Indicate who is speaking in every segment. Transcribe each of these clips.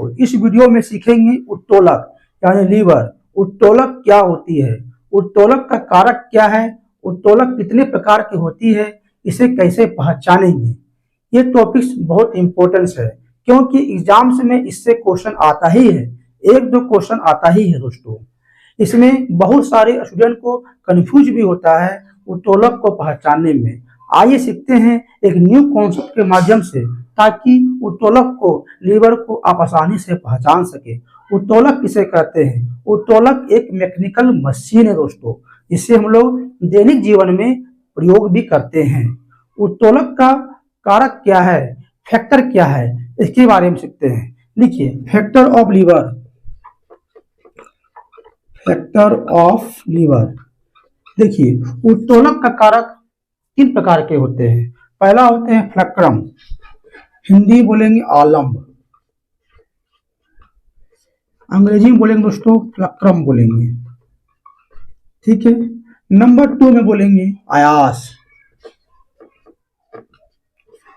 Speaker 1: दोस्तों, इस वीडियो में सीखेंगे उत्तोलक यानी लीवर। उत्तोलक क्या होती है, उत्तोलक का कारक क्या है, उत्तोलक कितने प्रकार की होती है, इसे कैसे पहचानेंगे। ये टॉपिक्स बहुत इंपॉर्टेंट है क्योंकि एग्जाम्स में इससे क्वेश्चन आता ही है, एक दो क्वेश्चन आता ही है दोस्तों। इसमें बहुत सारे स्टूडेंट को कंफ्यूज भी होता है उत्तोलक को पहचानने में। आइए सीखते हैं एक न्यू कॉन्सेप्ट के माध्यम से, ताकि उत्तोलक को, लीवर को आप आसानी से पहचान सके। उत्तोलक किसे कहते हैं, उत्तोलक एक मैकेनिकल मशीन है दोस्तों, जिसे हम लोग दैनिक जीवन में प्रयोग भी करते हैं। उत्तोलक का कारक क्या है, फैक्टर क्या है, इसके बारे में सीखते हैं। लिखिए, factor of lever. Factor of lever, देखिए उत्तोलक का कारक तीन प्रकार के होते हैं। पहला होते हैं फ्लक्रम, हिंदी बोलेंगे आलम्ब, अंग्रेजी में बोलेंगे दोस्तों फ्लक्रम बोलेंगे, ठीक है। नंबर 2 में बोलेंगे आयास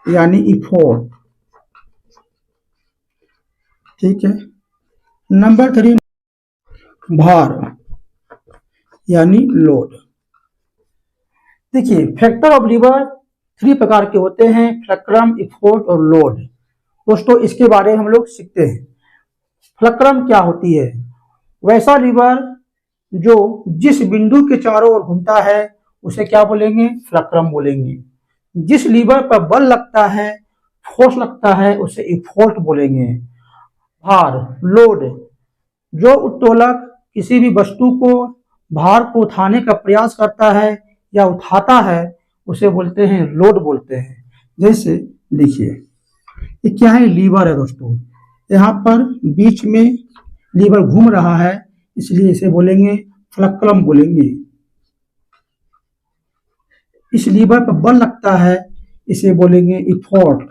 Speaker 1: यानी इफोर्ट, ठीक है। नंबर 3 भार यानी लोड। देखिए, फैक्टर ऑफ लीवर 3 प्रकार के होते हैं, फ्लक्रम, इफोर्ट और लोड। दोस्तों, इसके बारे में हम लोग सीखते हैं। फ्लक्रम क्या होती है, वैसा लीवर जो जिस बिंदु के चारों ओर घूमता है उसे क्या बोलेंगे, फ्लक्रम बोलेंगे। जिस लीवर पर बल लगता है, फोर्स लगता है, उसे इफोर्ट बोलेंगे। भार, लोड, जो उत्तोलक किसी भी वस्तु को, भार को उठाने का प्रयास करता है या उठाता है, उसे बोलते हैं लोड बोलते हैं। जैसे देखिए, ये क्या है, लीवर है दोस्तों, यहाँ पर बीच में लीवर घूम रहा है, इसलिए इसे बोलेंगे फ्लक्रम बोलेंगे। इस लीवर पर बल लगता है, इसे बोलेंगे इफोर्ट।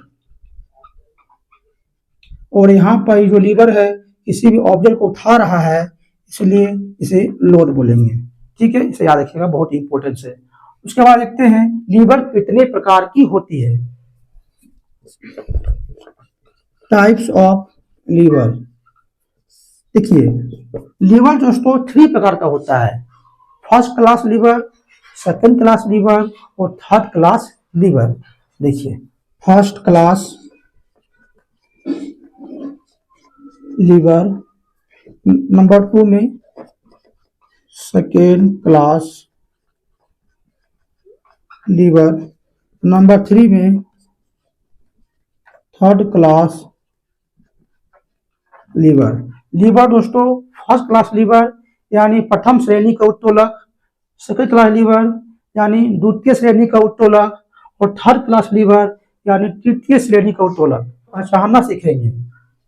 Speaker 1: और यहाँ पर जो लीवर है किसी भी ऑब्जेक्ट को उठा रहा है, इसलिए इसे लोड बोलेंगे, ठीक है। इसे याद रखिएगा, बहुत इंपॉर्टेंट है। उसके बाद देखते हैं लीवर कितने प्रकार की होती है। टाइप्स ऑफ लीवर, देखिए लीवर दोस्तों 3 प्रकार का होता है, first class lever, second class lever और थर्ड क्लास लीवर। देखिए, फर्स्ट क्लास लीवर, नंबर 2 में सेकेंड क्लास लीवर, नंबर 3 में थर्ड क्लास लीवर। लीवर दोस्तों, फर्स्ट क्लास लीवर यानी प्रथम श्रेणी का उत्तोलक, सेकेंड क्लास लीवर यानी द्वितीय श्रेणी का उत्तोलक और थर्ड क्लास लीवर यानी तृतीय श्रेणी का उत्तोलक। पहचानना सीखेंगे।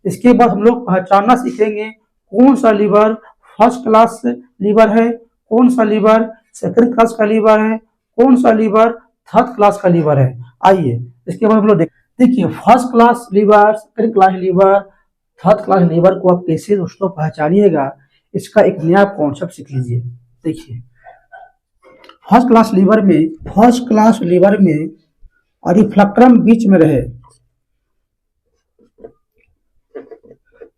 Speaker 1: इसके बाद हम लोग पहचानना सीखेंगे कौन सा लीवर फर्स्ट क्लास लीवर है, कौन सा लीवर सेकंड क्लास का लीवर है, कौन सा लीवर थर्ड क्लास का लीवर है। आइए इसके बाद हम लोग देखिए, first class lever, second class lever, third class lever को आप कैसे दोस्तों पहचानिएगा, इसका एक नया कॉन्सेप्ट सीख लीजिए। देखिए, फर्स्ट क्लास लीवर में यदि फ्लक्रम बीच में रहे,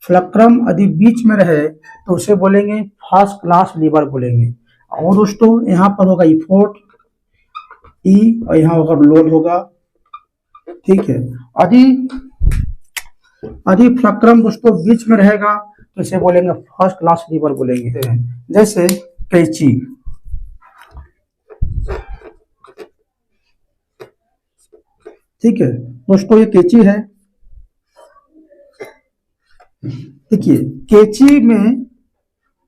Speaker 1: फ्लक्रम यदि बीच में रहे तो उसे बोलेंगे फर्स्ट क्लास लीवर बोलेंगे। और दोस्तों यहाँ पर होगा इफोर्ट ई और यहाँ होगा लोड होगा, ठीक है। यदि फ्लक्रम दोस्तों बीच में रहेगा तो इसे बोलेंगे फर्स्ट क्लास लीवर बोलेंगे। जैसे कैंची, ठीक है दोस्तों, ये कैंची है। देखिए, कैंची में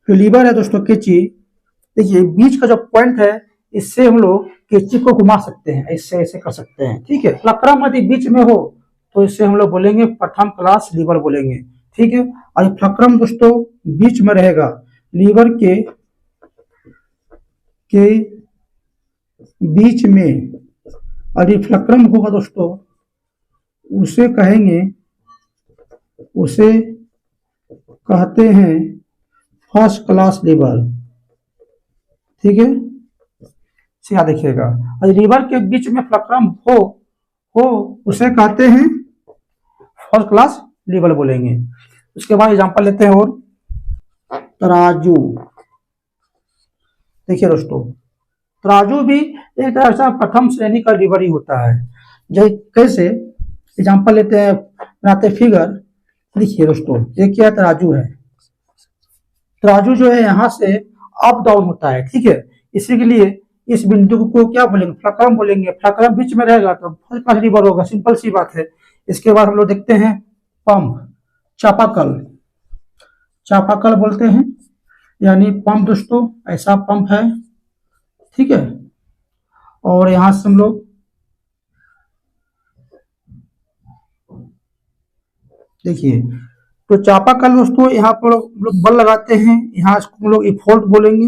Speaker 1: जो लीवर है दोस्तों, कैंची, देखिए बीच का जो पॉइंट है, इससे हम लोग कैंची को घुमा सकते हैं, इससे ऐसे कर सकते हैं, ठीक है। फ्लक्रम यदि बीच में हो तो इससे हम लोग बोलेंगे प्रथम क्लास लीवर बोलेंगे, ठीक है। और फ्लक्रम दोस्तों बीच में रहेगा, लीवर के बीच में यदि फ्लक्रम होगा दोस्तों, उसे कहते हैं फर्स्ट क्लास लीवर, ठीक है। याद रखिएगा, लीवर के बीच में फ्लक्रम हो उसे कहते हैं फर्स्ट क्लास लीवर बोलेंगे। उसके बाद एग्जांपल लेते हैं और तराजू। देखिए दोस्तों, तराजू भी एक तरह से प्रथम श्रेणी का लीवर ही होता है। जैसे कैसे, एग्जांपल लेते हैं, बनाते फिगर। देखिए दोस्तों, ये क्या तराजू है। तराजू जो है यहाँ से अप डाउन होता है, ठीक है। इसी के लिए इस बिंदु को क्या बोलेंगे, फ्लक्रम बोलेंगे। फ्लक्रम बीच में रहेगा तो फर्स्ट क्लास लीवर होगा, सिंपल सी बात है। इसके बाद हम लोग देखते हैं पंप, चापाकल। चापाकल बोलते हैं, यानी पंप दोस्तों, ऐसा पंप है, ठीक है। और यहां से हम लोग देखिए, तो चापाकल दोस्तों यहाँ पर हम लोग बल लगाते हैं, यहाँ हम लोग इफोर्ट बोलेंगे।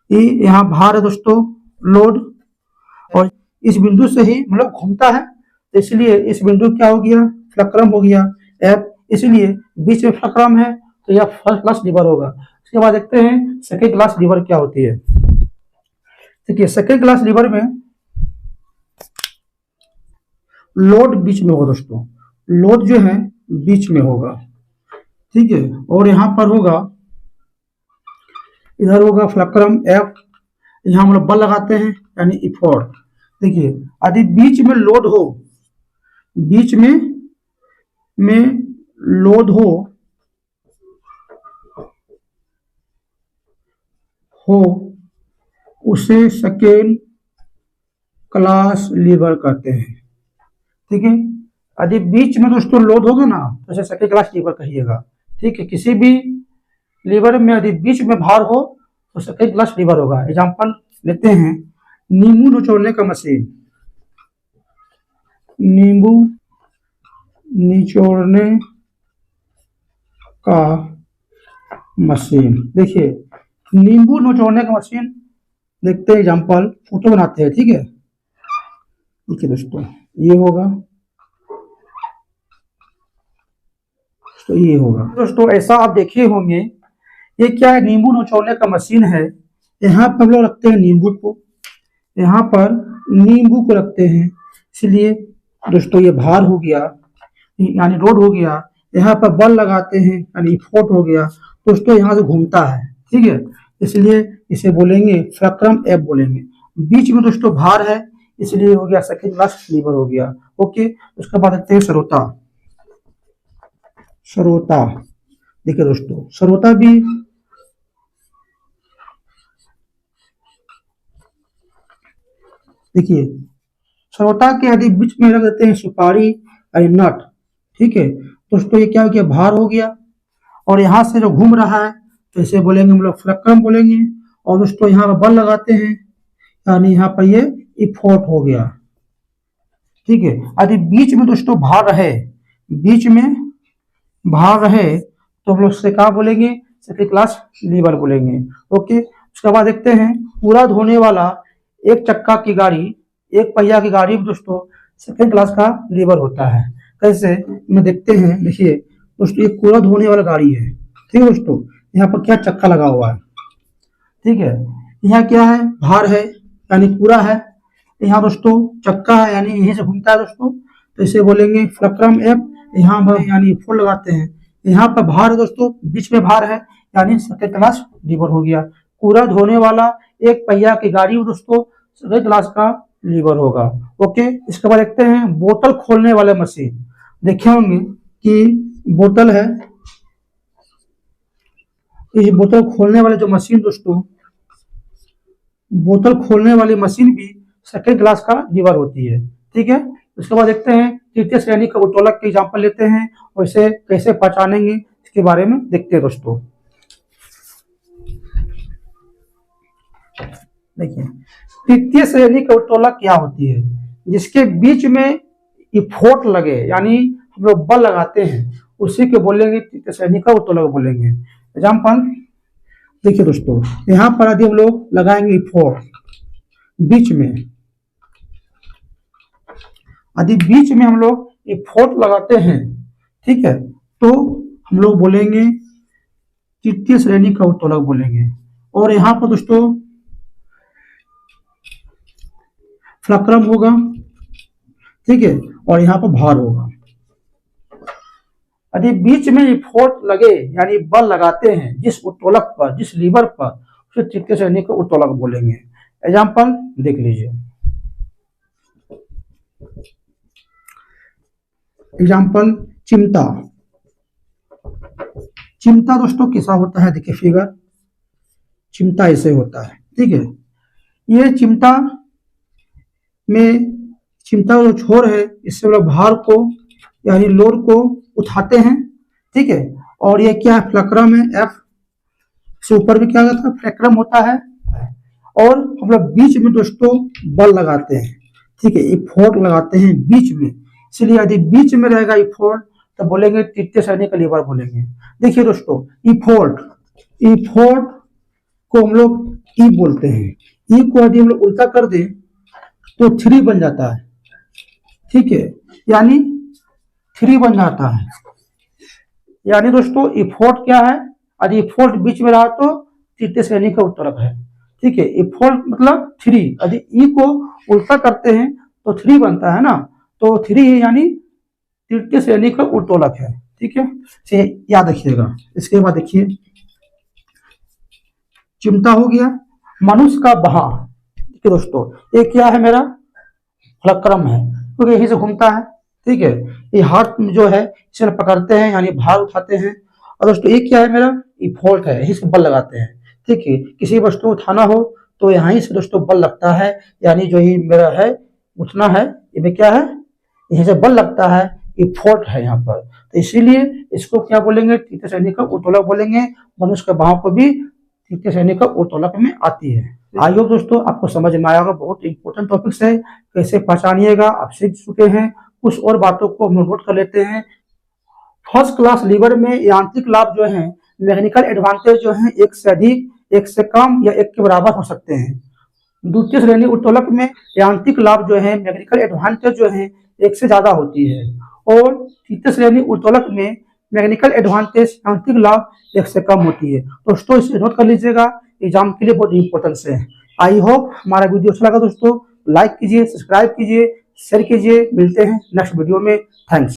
Speaker 1: ये यहाँ भार है दोस्तों, लोड, और इस बिंदु से ही मतलब घूमता है, तो इसलिए इस बिंदु क्या हो गया, फ्लक्रम हो गया एफ। इसलिए बीच में फ्लक्रम है तो यह फर्स्ट क्लास लीवर होगा। उसके बाद देखते हैं सेकेंड क्लास लीवर क्या होती है। देखिए, सेकेंड क्लास लीवर में लोड बीच में होगा दोस्तों, लोड जो है बीच में होगा, ठीक है। और यहां पर होगा, इधर होगा फ्लक्रम एफ, यहां हम लोग बल लगाते हैं यानी इफोर्ट। देखिए, यदि बीच में लोड हो, बीच में लोड हो उसे सेकेंड क्लास लीवर कहते हैं, ठीक है। यदि बीच में दोस्तों लोड होगा ना तो उसे सेकेंड क्लास लीवर कहिएगा, ठीक है। किसी भी लीवर में यदि बीच में भार हो तो सेकेंड क्लास लीवर होगा। एग्जांपल लेते हैं, नींबू निचोड़ने का मशीन। नींबू निचोड़ने का मशीन। देखिए, नींबू निचोड़ने का मशीन, देखते हैं एग्जांपल, फोटो बनाते हैं, ठीक है। देखिए दोस्तों, ये होगा, तो ये होगा दोस्तों, ऐसा आप देखे होंगे। ये क्या है, नींबू निचोड़ने का मशीन है। यहाँ पर हम लोग रखते हैं नींबू को, यहाँ पर नींबू को रखते हैं, इसलिए दोस्तों ये भार हो गया यानी लोड हो गया। यहाँ पर बल लगाते हैं यानी फोर्स हो गया दोस्तों, यहाँ से घूमता है, ठीक है। इसलिए इसे बोलेंगे फ्लक्रम एफ बोलेंगे। बीच में दोस्तों भार है, इसलिए हो गया सेकेंड क्लास लीवर हो गया, ओके। उसके बाद देखते हैं सरोता। सरोता, देखिए दोस्तों, सरोता भी देखिए, सरोता के यदि बीच में रख देते हैं सुपारी यानी नट, ठीक है। दोस्तों ये क्या हो गया, भार हो गया, और यहाँ से जो घूम रहा है तो इसे बोलेंगे हम लोग फ्लक्रम बोलेंगे। और दोस्तों यहाँ पर बल लगाते हैं यानी यहाँ पर ये इफोर्ट हो गया, ठीक है। यदि बीच में दोस्तों भार रहे, बीच में भार रहे तो हम लोग से क्या बोलेंगे, सेकेंड क्लास लीवर बोलेंगे, ओके। उसके बाद देखते हैं पूरा धोने वाला एक चक्का की गाड़ी, एक पहिया की गाड़ी दोस्तों सेकेंड क्लास का लीवर होता है। कैसे, में देखते हैं। देखिए दोस्तों, ये कूड़ा धोने वाला गाड़ी है, ठीक है दोस्तों। यहाँ पर क्या चक्का लगा हुआ है, ठीक है। यहाँ क्या है, भार है यानी कूड़ा है। यहाँ दोस्तों चक्का है यानी यहीं से घूमता है दोस्तों, तो इसे बोलेंगे फ्लक्रम एफ। यहाँ पर यानी फोर लगाते हैं, यहाँ पर भार है दोस्तों, बीच में भार है यानी सेकेंड क्लास लीवर हो गया। कूड़ा धोने वाला एक पहिया की गाड़ी दोस्तों सेकेंड क्लास का लीवर होगा, ओके। इसके बाद देखते हैं बोतल खोलने वाले मशीन। देखे होंगे कि बोतल है, इस बोतल खोलने वाले जो मशीन दोस्तों, बोतल खोलने वाली मशीन भी सेकेंड क्लास का लीवर होती है, ठीक है। उसके बाद देखते हैं तृतीय श्रेणी का उत्तोलक के एग्जाम्पल लेते हैं और इसे कैसे पहचानेंगे इसके बारे में देखते हैं दोस्तों। देखिए, तृतीय श्रेणी का उत्तोलक क्या होती है, जिसके बीच में इफोर्ट लगे यानी हम लोग बल लगाते हैं, उसी के बोलेंगे तृतीय श्रेणी का उत्तोलक बोलेंगे। एग्जाम्पल देखिए दोस्तों, यहाँ पर यदि हम लोग लगाएंगे इफोर्ट बीच में, यदि बीच में हम लोग इफोर्ट लगाते हैं, ठीक है, तो हम लोग बोलेंगे तृतीय श्रेणी का उत्तोलक बोलेंगे। और यहाँ पर दोस्तों फ्लक्रम होगा, ठीक है, और यहाँ पर भार होगा। यदि बीच में ये फोर्स लगे यानी बल लगाते हैं जिस उत्तोलक पर, जिस लीवर पर, उसे तृतीय श्रेणी का उत्तोलक बोलेंगे। एग्जाम्पल देख लीजिए। एग्जाम्पल चिमटा। चिमटा दोस्तों कैसा होता है, देखिए फिगर, चिमटा ऐसे होता है, ठीक है। ये चिमटा में, चिमटा जो छोर है इससे लोग भार को यानी लोड को उठाते हैं, ठीक है। और ये क्या है, फ्लक्रम है, एफ से ऊपर भी क्या होता है, फ्लक्रम होता है। और हम लोग बीच में दोस्तों बल लगाते हैं, ठीक है, ये फोर्स लगाते हैं बीच में, इसलिए यदि बीच में रहेगा ये फोर्स तो बोलेंगे तृतीय श्रेणी का लीवर बोलेंगे। देखिए दोस्तों, ई फोर्स को हम लोग ई बोलते हैं। ई को यदि हम लोग उल्टा कर दें तो 3 बन जाता है, ठीक है, यानी 3 बन जाता है। यानी दोस्तों ई फोर्स क्या है, यदि फोर्स बीच में रहा तो तृतीय श्रेणी का उत्तोलक है, ठीक है। ई फोर्स मतलब 3, यदि ई को उल्टा करते हैं तो 3 बनता है ना, तो 3 यानी तृतीय श्रेणी का उत्तोलक है, ठीक है, से याद रखिएगा। इसके बाद देखिए, चिमटा हो गया। मनुष्य का बाह, ठीक है दोस्तों, ये क्या है, मेरा फ्लक्रम है, क्योंकि यही से घूमता है, ठीक है। ये हाथ जो है इसे पकड़ते हैं यानी भार उठाते हैं। और दोस्तों ये क्या है, मेरा ये फोर्स है, यही से बल लगाते हैं, ठीक है। किसी वस्तु को उठाना हो तो यहीं से दोस्तों बल लगता है, यानी जो ही मेरा है उठना है, ये क्या है, यहीं से बल लगता है, ये फोर्स है यहाँ पर, तो इसीलिए इसको क्या बोलेंगे, तृतीय श्रेणी का उत्तोलक बोलेंगे। मनुष्य के बाह को भी तृतीय श्रेणी का उत्तोलक में आती है। आई होप दोस्तों आपको समझ में आएगा, बहुत इंपॉर्टेंट टॉपिक्स है, कैसे पहचानिएगा आप सीख चुके हैं। कुछ और बातों को हम नोट कर लेते हैं। फर्स्ट क्लास लीवर में यांत्रिक लाभ जो है, मैकेनिकल एडवांटेज जो है, 1 से अधिक, 1 से कम या 1 के बराबर हो सकते हैं। द्वितीय श्रेणी उत्तोलक में यांत्रिक लाभ जो है, मैकेनिकल एडवांटेज जो है, 1 से ज्यादा होती है। और तृतीय श्रेणी उत्तोलक में मैकेनिकल एडवांटेज, यांत्रिक लाभ 1 से कम होती है। दोस्तों इसे नोट कर लीजिएगा, एग्जाम के लिए बहुत इंपॉर्टेंट है। आई होप हमारा वीडियो अच्छा लगा दोस्तों, लाइक कीजिए, सब्सक्राइब कीजिए, शेयर कीजिए। मिलते हैं नेक्स्ट वीडियो में। थैंक्स।